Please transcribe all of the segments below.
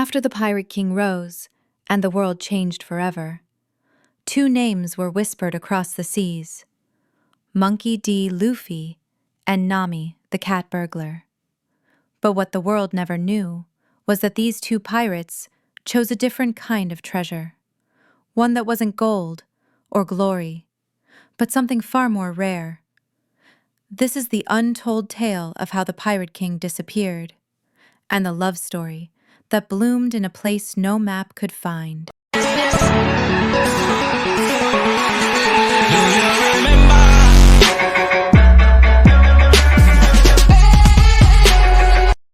After the Pirate King rose, and the world changed forever, two names were whispered across the seas: Monkey D. Luffy and Nami, the Cat Burglar. But what the world never knew was that these two pirates chose a different kind of treasure, one that wasn't gold or glory, but something far more rare. This is the untold tale of how the Pirate King disappeared, and the love story that bloomed in a place no map could find.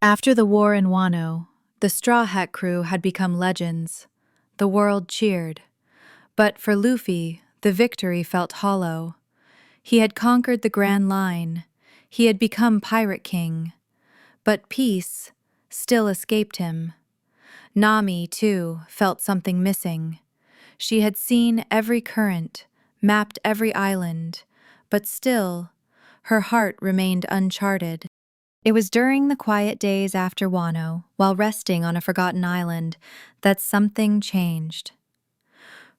After the war in Wano, the Straw Hat crew had become legends. The world cheered. But for Luffy, the victory felt hollow. He had conquered the Grand Line. He had become Pirate King. But peace still escaped him. Nami, too, felt something missing. She had seen every current, mapped every island, but still, her heart remained uncharted. It was during the quiet days after Wano, while resting on a forgotten island, that something changed.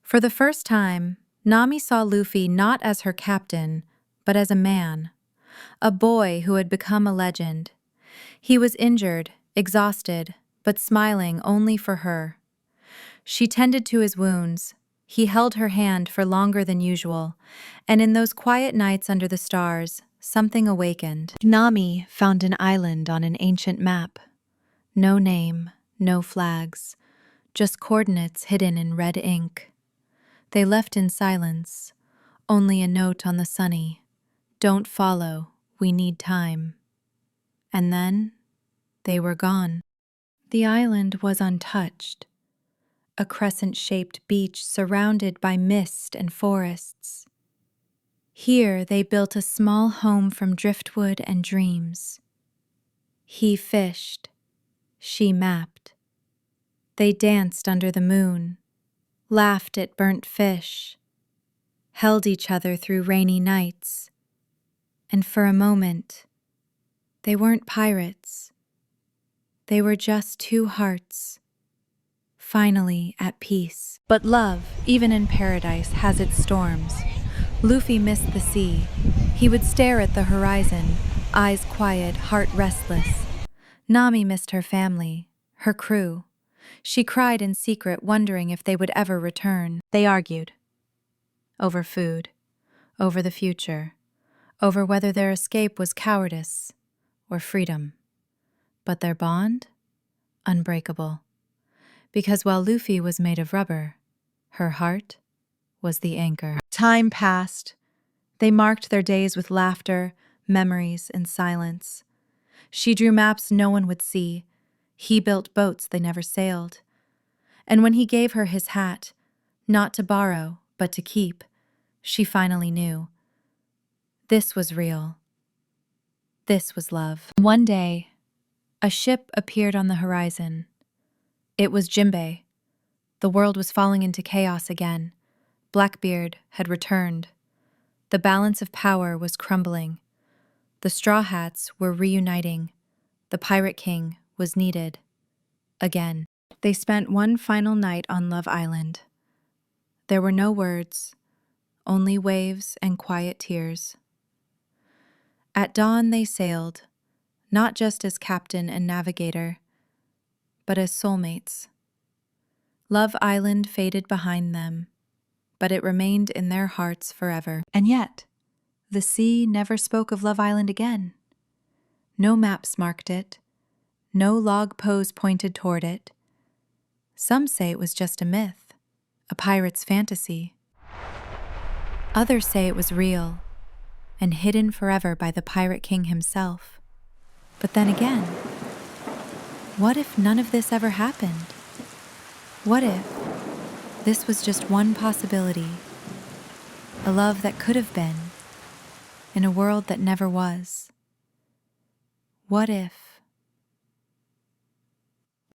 For the first time, Nami saw Luffy not as her captain, but as a man, a boy who had become a legend. He was injured, exhausted, but smiling only for her. She tended to his wounds. He held her hand for longer than usual, and in those quiet nights under the stars, something awakened. Nami found an island on an ancient map. No name, no flags, just coordinates hidden in red ink. They left in silence, only a note on the sunny: "Don't follow, we need time." And then, they were gone. The island was untouched, a crescent-shaped beach surrounded by mist and forests. Here they built a small home from driftwood and dreams. He fished, she mapped. They danced under the moon, laughed at burnt fish, held each other through rainy nights. And for a moment, they weren't pirates. They were just two hearts, finally at peace. But love, even in paradise, has its storms. Luffy missed the sea. He would stare at the horizon, eyes quiet, heart restless. Nami missed her family, her crew. She cried in secret, wondering if they would ever return. They argued. Over food, over the future, over whether their escape was cowardice or freedom. But their bond? Unbreakable. Because while Luffy was made of rubber, her heart was the anchor. Time passed. They marked their days with laughter, memories, and silence. She drew maps no one would see. He built boats they never sailed. And when he gave her his hat, not to borrow, but to keep, she finally knew. This was real. This was love. One day, a ship appeared on the horizon. It was Jinbei. The world was falling into chaos again. Blackbeard had returned. The balance of power was crumbling. The Straw Hats were reuniting. The Pirate King was needed. Again. They spent one final night on Love Island. There were no words, only waves and quiet tears. At dawn they sailed, not just as captain and navigator, but as soulmates. Love Island faded behind them, but it remained in their hearts forever. And yet, the sea never spoke of Love Island again. No maps marked it. No log pose pointed toward it. Some say it was just a myth, a pirate's fantasy. Others say it was real, and hidden forever by the Pirate King himself. But then again, what if none of this ever happened? What if this was just one possibility, a love that could have been, in a world that never was? What if